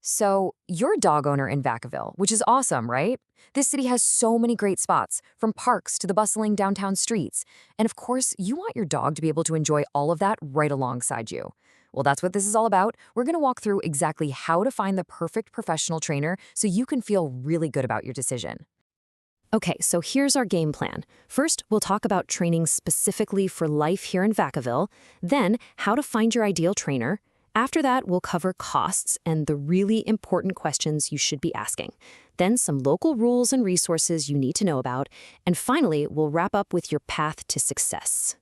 So, you're a dog owner in Vacaville, which is awesome, right? This city has so many great spots, from parks to the bustling downtown streets. And of course, you want your dog to be able to enjoy all of that right alongside you. Well, that's what this is all about. We're going to walk through exactly how to find the perfect professional trainer so you can feel really good about your decision. Okay, so here's our game plan. First, we'll talk about training specifically for life here in Vacaville, then how to find your ideal trainer. After that, we'll cover costs and the really important questions you should be asking. Then some local rules and resources you need to know about. And finally, we'll wrap up with your path to success.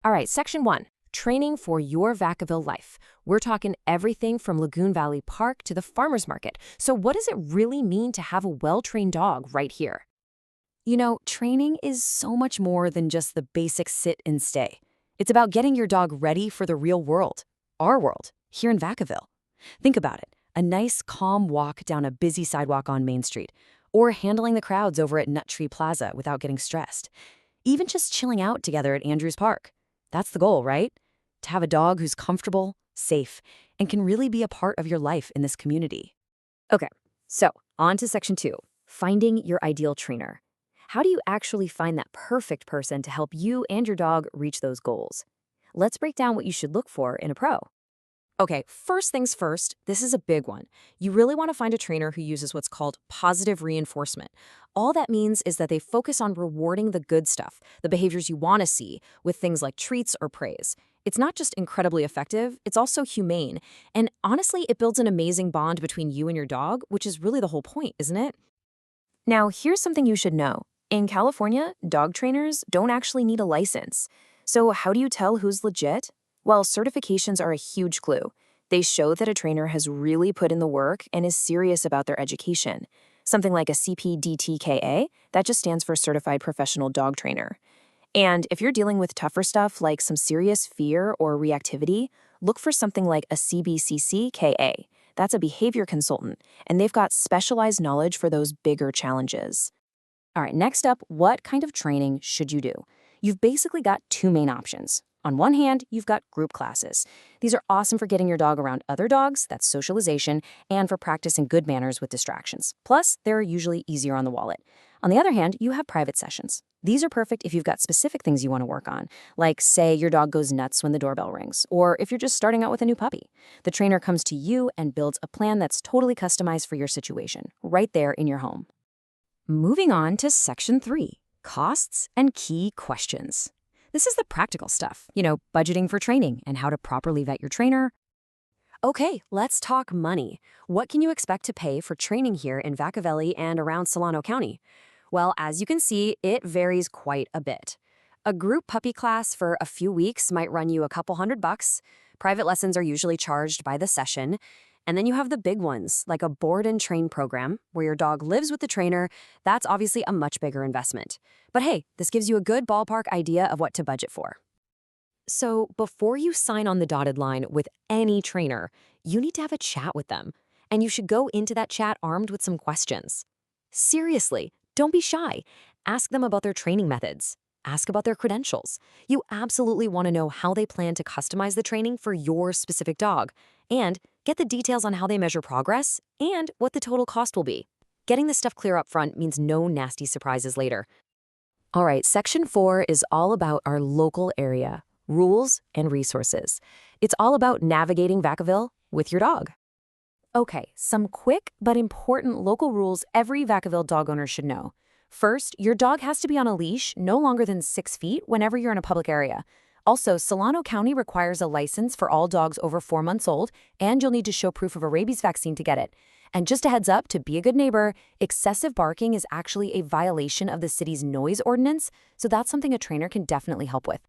All right, Section 1, training for your Vacaville life. We're talking everything from Lagoon Valley Park to the farmer's market. So what does it really mean to have a well-trained dog right here? You know, training is so much more than just the basic sit and stay. It's about getting your dog ready for the real world, our world, here in Vacaville. Think about it, a nice, calm walk down a busy sidewalk on Main Street, or handling the crowds over at Nut Tree Plaza without getting stressed. Even just chilling out together at Andrews Park. That's the goal, right? To have a dog who's comfortable, safe, and can really be a part of your life in this community. Okay, so on to Section 2, finding your ideal trainer. How do you actually find that perfect person to help you and your dog reach those goals? Let's break down what you should look for in a pro. Okay, first things first, this is a big one. You really want to find a trainer who uses what's called positive reinforcement. All that means is that they focus on rewarding the good stuff, the behaviors you want to see, with things like treats or praise. It's not just incredibly effective, it's also humane. And honestly, it builds an amazing bond between you and your dog, which is really the whole point, isn't it? Now, here's something you should know. In California, dog trainers don't actually need a license. So how do you tell who's legit? Well, certifications are a huge clue. They show that a trainer has really put in the work and is serious about their education. Something like a CPDTKA, that just stands for Certified Professional Dog Trainer. And if you're dealing with tougher stuff like some serious fear or reactivity, look for something like a CBCCKA. That's a behavior consultant, and they've got specialized knowledge for those bigger challenges. All right, next up, what kind of training should you do? You've basically got two main options. On one hand, you've got group classes. These are awesome for getting your dog around other dogs, that's socialization, and for practicing good manners with distractions. Plus, they're usually easier on the wallet. On the other hand, you have private sessions. These are perfect if you've got specific things you want to work on, like, say, your dog goes nuts when the doorbell rings, or if you're just starting out with a new puppy. The trainer comes to you and builds a plan that's totally customized for your situation, right there in your home. Moving on to Section 3, costs and key questions. This is the practical stuff, budgeting for training and how to properly vet your trainer. Okay, let's talk money. What can you expect to pay for training here in Vacaville and around Solano County? Well, as you can see, it varies quite a bit. A group puppy class for a few weeks might run you a couple $100. Private lessons are usually charged by the session. And then you have the big ones, like a board and train program, where your dog lives with the trainer. That's obviously a much bigger investment. But hey, this gives you a good ballpark idea of what to budget for. So before you sign on the dotted line with any trainer, you need to have a chat with them. And you should go into that chat armed with some questions. Seriously, don't be shy. Ask them about their training methods. Ask about their credentials. You absolutely want to know how they plan to customize the training for your specific dog. And get the details on how they measure progress and what the total cost will be. Getting this stuff clear up front means no nasty surprises later. All right, Section 4 is all about our local area, rules and resources. It's all about navigating Vacaville with your dog. Okay, some quick but important local rules every Vacaville dog owner should know. First, your dog has to be on a leash no longer than 6 feet whenever you're in a public area. Also, Solano County requires a license for all dogs over 4 months old, and you'll need to show proof of a rabies vaccine to get it. And just a heads up, to be a good neighbor, excessive barking is actually a violation of the city's noise ordinance, so that's something a trainer can definitely help with.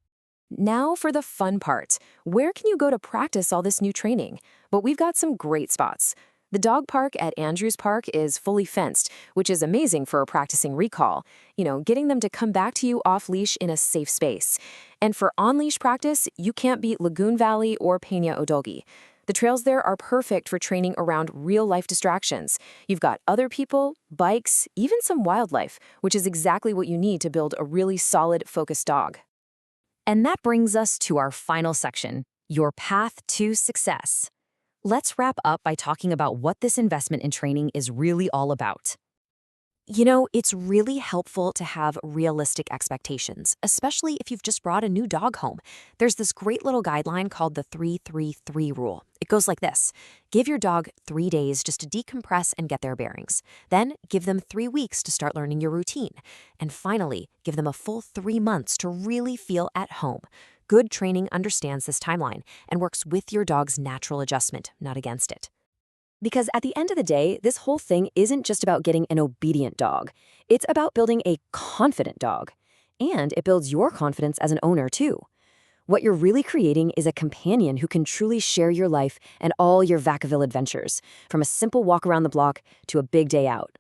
Now for the fun part. Where can you go to practice all this new training? But we've got some great spots. The dog park at Andrews Park is fully fenced, which is amazing for practicing recall, getting them to come back to you off-leash in a safe space. And for on-leash practice, you can't beat Lagoon Valley or Peña Odogi. The trails there are perfect for training around real-life distractions. You've got other people, bikes, even some wildlife, which is exactly what you need to build a really solid, focused dog. And that brings us to our final section, your path to success. let's wrap up by talking about what this investment in training is really all about. You know, it's really helpful to have realistic expectations, especially if you've just brought a new dog home. There's this great little guideline called the 3-3-3 rule. It goes like this. Give your dog 3 days just to decompress and get their bearings. Then give them 3 weeks to start learning your routine. And finally, give them a full 3 months to really feel at home. Good training understands this timeline and works with your dog's natural adjustment, not against it. Because at the end of the day, this whole thing isn't just about getting an obedient dog. It's about building a confident dog. And it builds your confidence as an owner, too. What you're really creating is a companion who can truly share your life and all your Vacaville adventures, from a simple walk around the block to a big day out.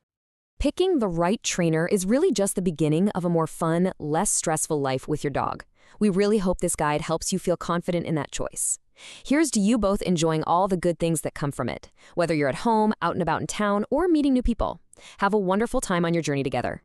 Picking the right trainer is really just the beginning of a more fun, less stressful life with your dog. We really hope this guide helps you feel confident in that choice. Here's to you both enjoying all the good things that come from it, whether you're at home, out and about in town, or meeting new people. Have a wonderful time on your journey together.